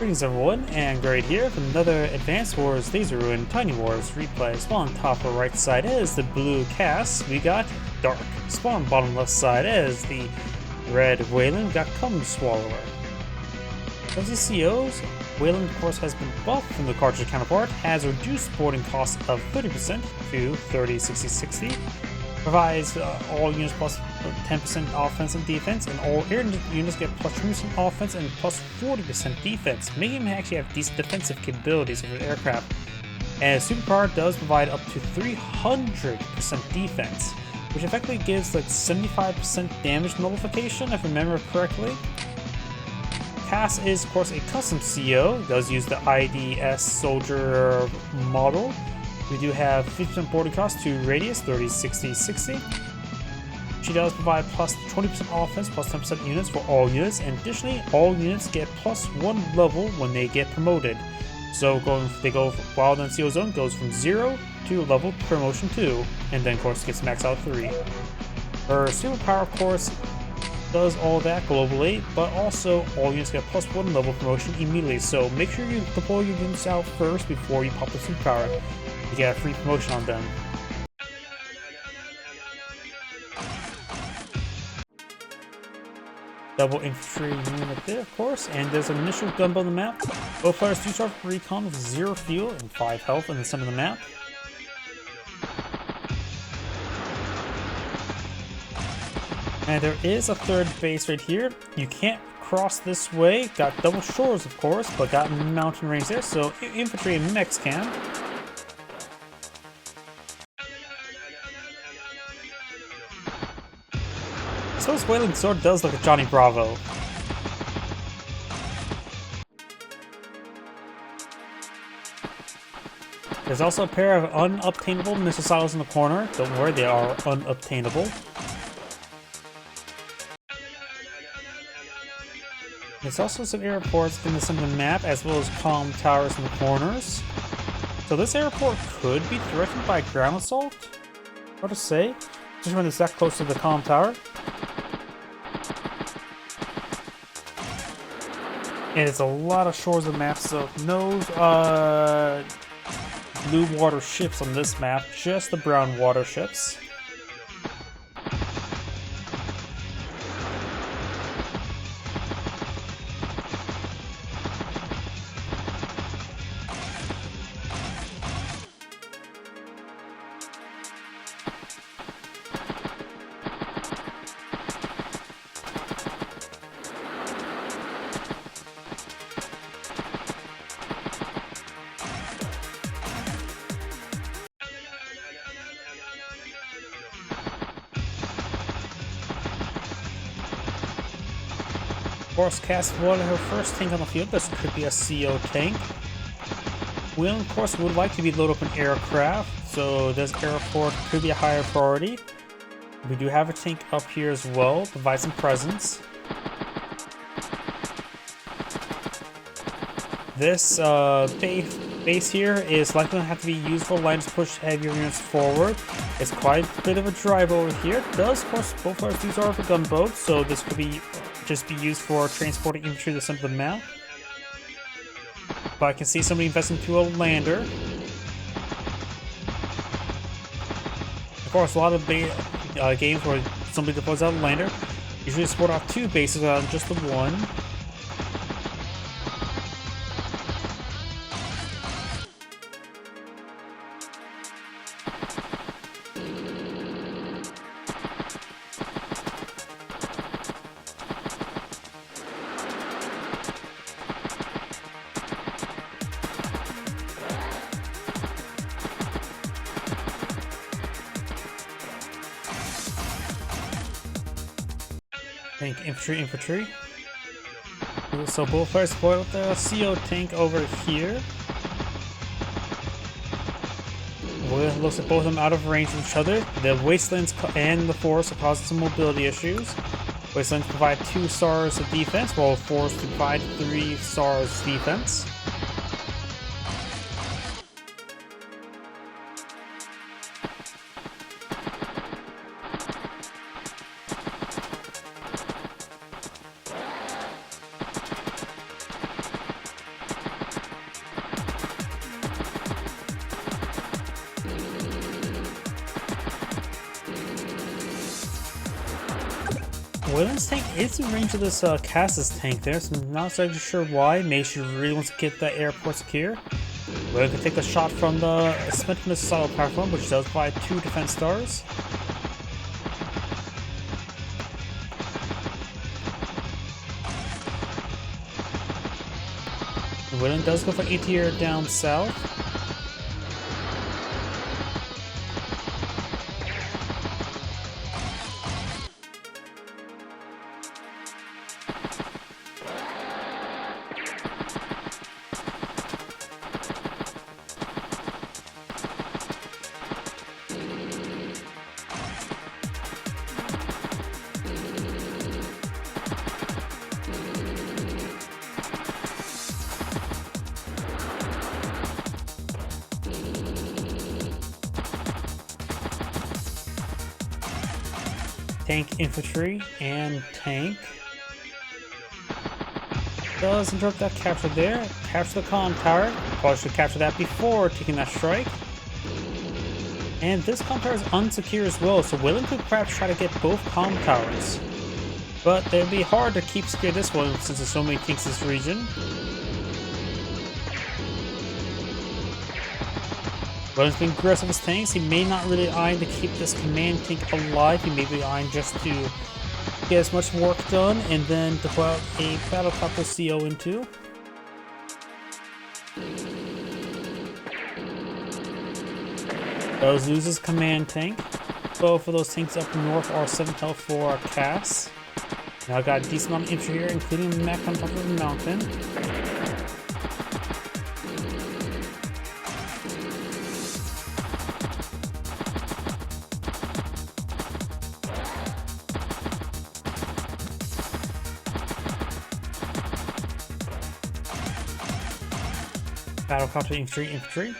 Greetings everyone, and Great here with another Advanced Wars Laser Ruin Tiny Wars replay. Spawn on top of the right side is the blue Cass, we got Dark. Spawn bottom left side is the red Waylon, we got Cum Swallower. As you see, Waylon of course has been buffed from the cartridge counterpart, has reduced boarding cost of 30% to 30-60-60. Provides all units plus 10% offense and defense, and all air units get plus 20% offense and plus 40% defense, making them actually have decent defensive capabilities over the aircraft. And superpower does provide up to 300% defense, which effectively gives like 75% damage nullification, if I remember correctly. Cass is of course a custom CO, does use the IDS soldier model. We do have 50% boarding cost to radius, 30-60-60. She does provide plus 20% offense, plus 10% units for all units, and additionally, all units get plus 1 level when they get promoted. So while the CO zone goes from 0 to level promotion 2, and then of course gets maxed out 3. Her superpower, of course, does all that globally, but also all units get plus 1 level promotion immediately. So make sure you deploy your units out first before you pop the superpower. You get a free promotion on them. Double infantry unit there, of course, and there's an initial gunboat on the map. Both players do start with recon with 0 fuel and 5 health in the center of the map. And there is a third base right here. You can't cross this way. Got double shores, of course, but got mountain range there, so infantry and mechs can. So this Waylon sword does look like Johnny Bravo. There's also a pair of unobtainable missile silos in the corner. Don't worry, they are unobtainable. There's also some airports in the center of the map, as well as comm towers in the corners. So this airport could be threatened by ground assault. Hard to say, just when it's that close to the comm tower. And it's a lot of shores of the map, so no blue water ships on this map, just the brown water ships. Of course, Cassie wanted her first tank on the field. This could be a CO tank. Waylon, of course, would like to be loaded up an aircraft, so this airport could be a higher priority. We do have a tank up here as well, provide some presence. This base here is likely to have to be used for lines to push heavier units forward. It's quite a bit of a drive over here. It does, of course, both players use are for gunboats, so this could be just be used for transporting infantry to the center of the map. But I can see somebody investing into a lander. Of course, a lot of games where somebody deploys out a lander usually support off 2 bases rather than just the 1. Infantry. So both players support with the CO tank over here. It looks like both of them out of range of each other. The wastelands and the forest are causing some mobility issues. Wastelands provide 2 stars of defense, while forest provide 3 stars defense. Waylon's tank is in range of this Cass's tank there, so I'm not exactly sure why. Maybe she really wants to get the airport secure. Waylon can take the shot from the Smith missile platform, which does buy 2 defense stars. Waylon does go for ATR down south. Tank infantry and tank. Does interrupt that capture there. Capture the con tower. Probably should capture that before taking that strike. And this com tower is unsecure as well, so Waylon could perhaps try to get both com towers. But it'd be hard to keep secure this one since there's so many tanks in this region. Waylon's being aggressive with his tanks. He may not really eyeing to keep this command tank alive. He may be eyeing just to get as much work done and then to put out a battlecopter CO into. Does lose his command tank. Both of those tanks up north are 7 health for Cass. Now I've got a decent amount of infantry here, including a mech on top of the mountain. Battlecopter infantry.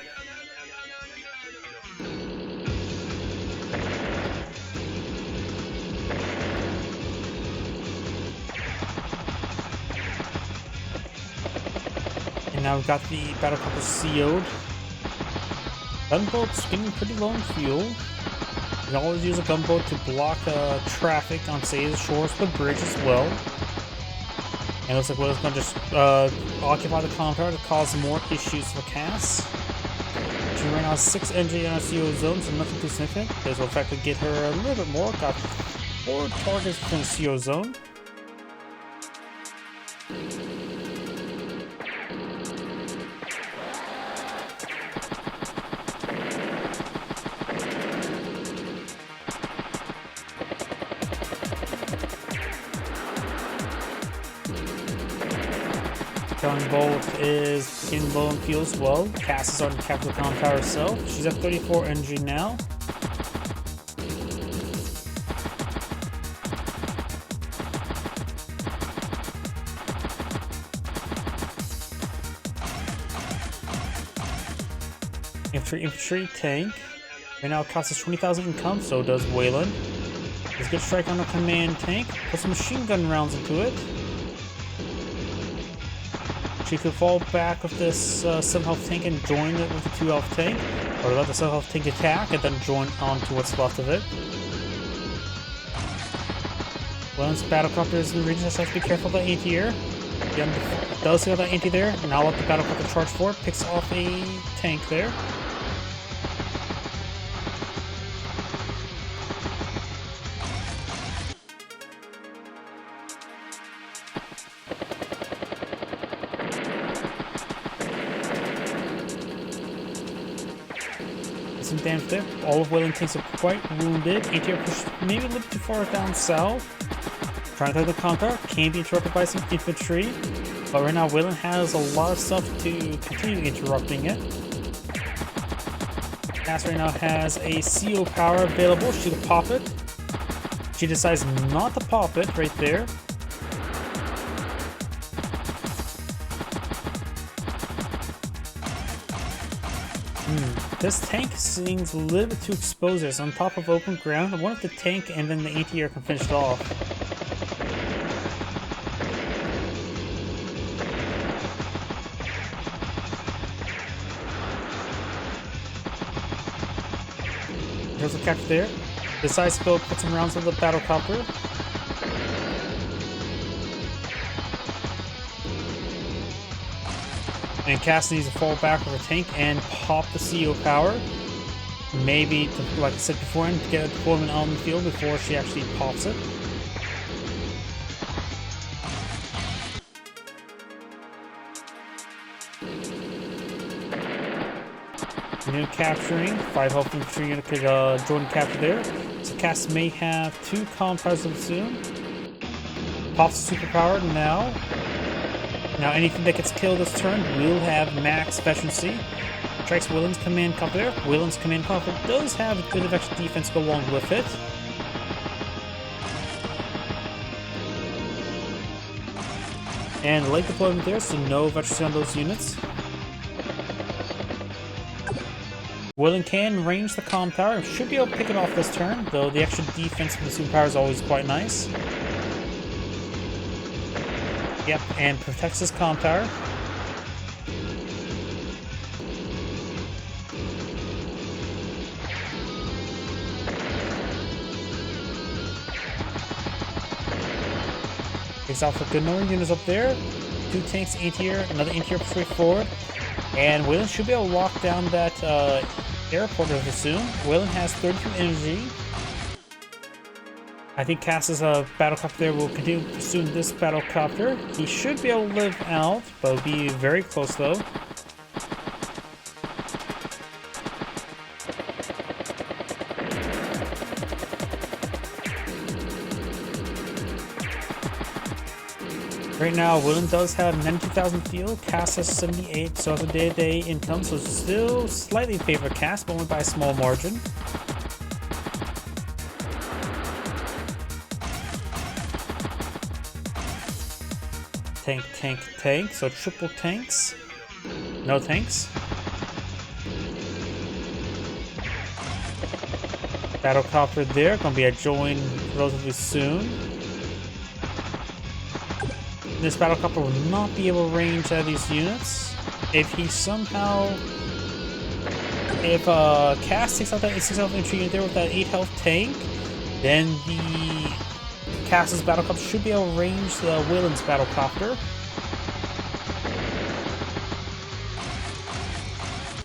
And now we've got the battlecopter CO'd. Gunboat's getting pretty low on fuel. You can always use a gunboat to block traffic on, say, the shores of the bridge as well. And it looks like Waylon's going to just occupy the con tower to cause more issues for Cass. She right now has 6 NG in our CO zone, so nothing too significant. This will effectively get her a little bit more. Got 4 targets within the CO zone. Gunboat is getting low on fuel as well. Cass is starting to capture the con tower herself. She's at 34 energy now. Infantry, tank. Right now, it costs us 20,000 income, so does Waylon. Let's get a strike on the command tank. Put some machine gun rounds into it. She could fall back with this 7 health tank and join it with the 2 health tank, or let the 7 health tank attack and then join onto what's left of it. Waylon's battlecopter is in the region, so I have to be careful of that anti-air. Again, does see that anti there. Now let the battlecopter charge forward, picks off a tank there. Some damage there. All of Waylon tanks are quite wounded. ATR pushed maybe a little too far down south. Trying to take the con tower. Can be interrupted by some infantry. But right now Waylon has a lot of stuff to continue interrupting it. Cass right now has a CO power available. She could pop it. She decides not to pop it right there. This tank seems a little bit too exposed. It's on top of open ground. I wonder if the tank and then the ATR can finish it off. There's a capture there. Decides to go put some rounds on the battlecopter. And Cassie needs to fall back with a tank and pop the CO power. Maybe, like I said before, to get a deployment on the field before she actually pops it. Unit capturing, 5 health infantry unit could join the capture there. So Cass may have 2 column towers of soon. Pops the superpower now. Now anything that gets killed this turn will have max efficiency. Strikes Waylon's command copter there. Waylon's command copter does have a bit of extra defense go along with it. And late deployment there, so no efficiency on those units. Waylon can range the comm tower. Should be able to pick it off this turn, though the extra defense from the superpower is always quite nice. Yep, and protects his comm tower. Takes off a good number of units up there. 2 tanks anti-air, another anti-air straight forward. And Waylon should be able to lock down that airport over soon. Waylon has 32 energy. I think Cass's battlecopter there will continue pursuing this battlecopter. He should be able to live out, but will be very close though. Right now, Waylon does have 92,000 field, Cass has 78, so it's a day-to-day income, so still slightly in favor of Cass, but only by a small margin. Tank, tank, tank, so triple tanks. No tanks. Battlecopter there, gonna be a join relatively soon. This battlecopter will not be able to range out of these units. If he somehow... If Cass takes out that 6 health infantry unit there with that 8 health tank, then the Cass's battlecopter should be able to range the Waylon's battlecopter.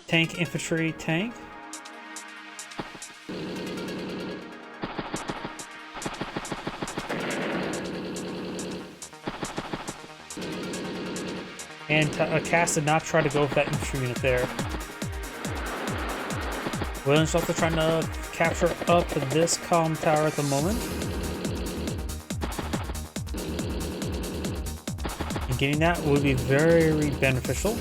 Tank, infantry, tank. And Cass did not try to go with that infantry unit there. Waylon's also trying to capture up this column tower at the moment. And getting that would be very beneficial.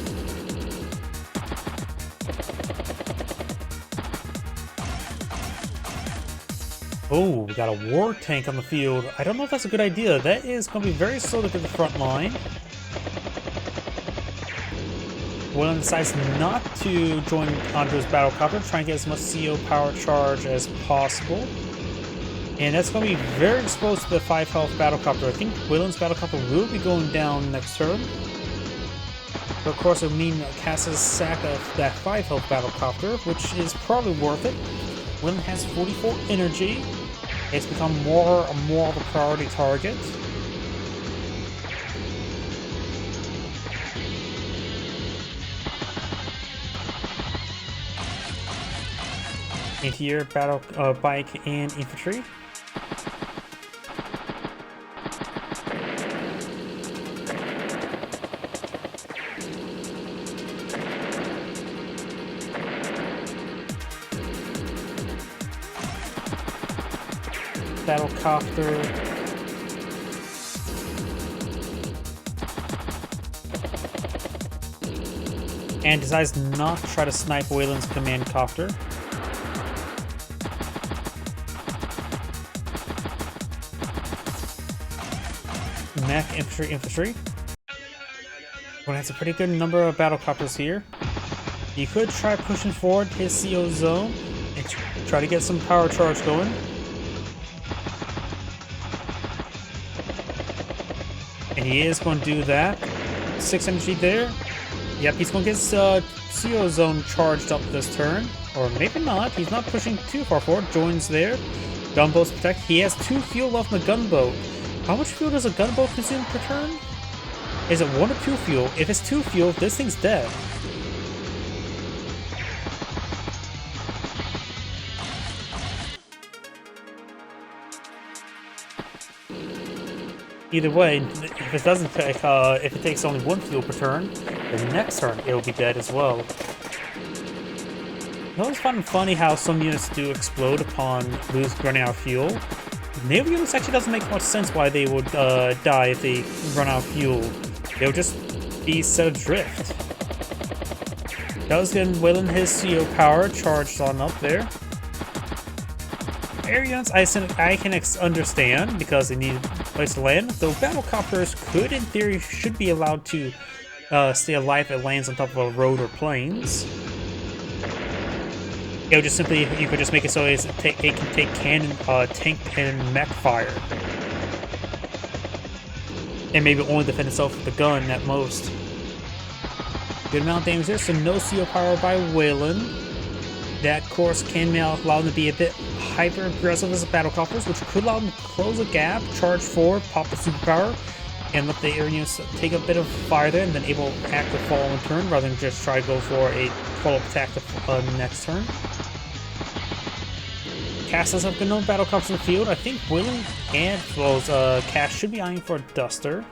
Oh, we got a war tank on the field. I don't know if that's a good idea. That is going to be very slow to get the front line. Waylon decides not to join Andre's battlecopter, trying to get as much CO power charge as possible. And that's going to be very exposed to the 5 health battlecopter. I think Waylon's battlecopter will be going down next turn. But of course it will mean Cass's sack of that 5 health battlecopter, which is probably worth it. Waylon has 44 energy. It's become more and more of a priority target. Anti-air, battle bike, and infantry. Battlecopter. And decides not to try to snipe Waylon's command copter. Mech, infantry. Well, that's a pretty good number of battlecopters here. You could try pushing forward his CO zone and try to get some power charge going. And he is going to do that. 6 energy there. Yep, he's going to get his CO zone charged up this turn. Or maybe not. He's not pushing too far forward. Joins there. Gunboats protect. He has 2 fuel left in the gunboat. How much fuel does a gunboat consume per turn? Is it 1 or 2 fuel? If it's 2 fuel, this thing's dead. Either way, if it doesn't take, if it takes only 1 fuel per turn, the next turn it will be dead as well. I always find it funny how some units do explode upon running out of fuel. Naval units actually doesn't make much sense why they would die if they run out of fuel. They would just be set adrift. Does get Waylon his CO power charged on up there. Air units I can understand because they need a place to land, though battlecopters could, in theory, should be allowed to stay alive if it lands on top of a road or plains. It would just simply, you could just make it so it can take tank and mech fire. And maybe only defend itself with the gun at most. Good amount of damage there, so no CO power by Waylon. That, of course, can allow them to be a bit hyper-aggressive as battlecopters, which could allow them to close a gap, charge forward, pop the superpower, and let the air units take a bit of fire there, and then able to act the fall in turn, rather than just try to go for a follow-up attack the next turn. Cass does have good known battlecopters in the field. I think Waylon and Cass should be eyeing for a Duster.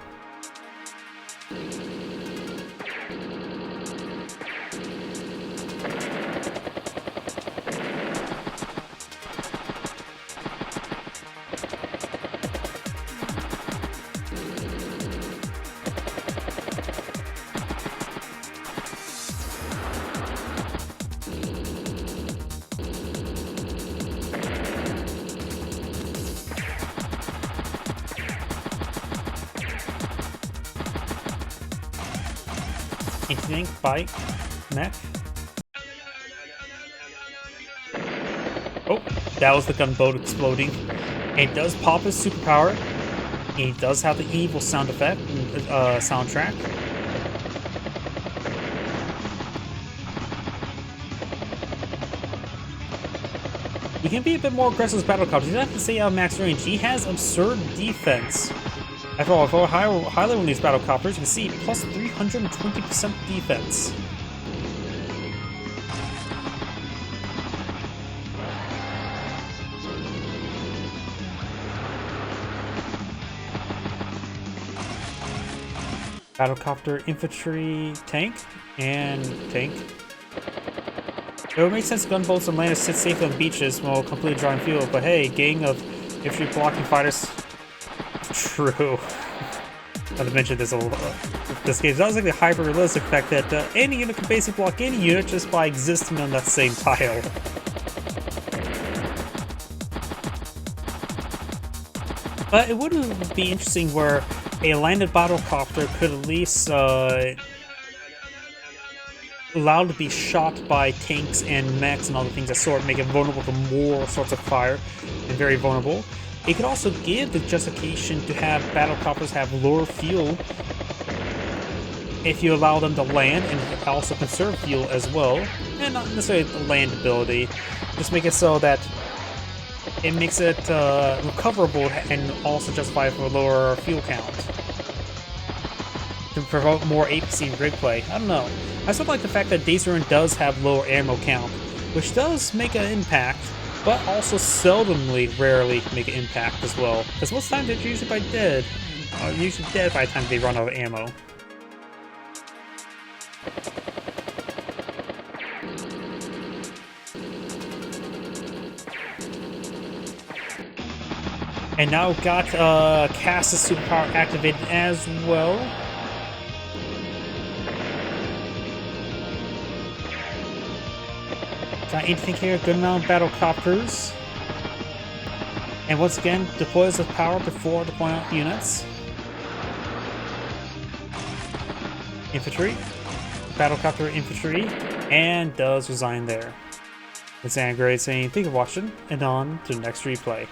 Anything? Bite? Mech? Oh, that was the gunboat exploding. It does pop his superpower. He does have the evil sound effect, soundtrack. He can be a bit more aggressive as battlecopter. He doesn't have to stay out of max range. He has absurd defense. After all, for high level in these battlecopters, you can see plus 320% defense. Battlecopter, infantry, tank, and tank. It would make sense gunboats and landers sit safely on beaches while completely drawing fuel, but hey, gang of infantry blocking fighters. True. Not to mention this game does like the hyper-realistic fact that any unit can basically block any unit just by existing on that same tile. But it would be interesting where a landed battlecopter could at least allowed to be shot by tanks and mechs and other things that sort, make it vulnerable to more sorts of fire, and very vulnerable. It could also give the justification to have battlecopters have lower fuel if you allow them to land, and also conserve fuel as well, and not necessarily the land ability. Just make it so that it makes it recoverable and also justify for lower fuel count. To provoke more APC rig play. I don't know. I sort of like the fact that Days Ruin does have lower ammo count, which does make an impact, but also rarely make an impact as well. Because most times they're usually dead by the time they run out of ammo. And now got Cass's superpower activated as well. Got anything here? Good amount of battlecopters. And once again, deploys the power before deploying out units. Infantry. Battlecopter infantry. And does resign there. It's Anna Gray saying thank you for watching, and on to the next replay.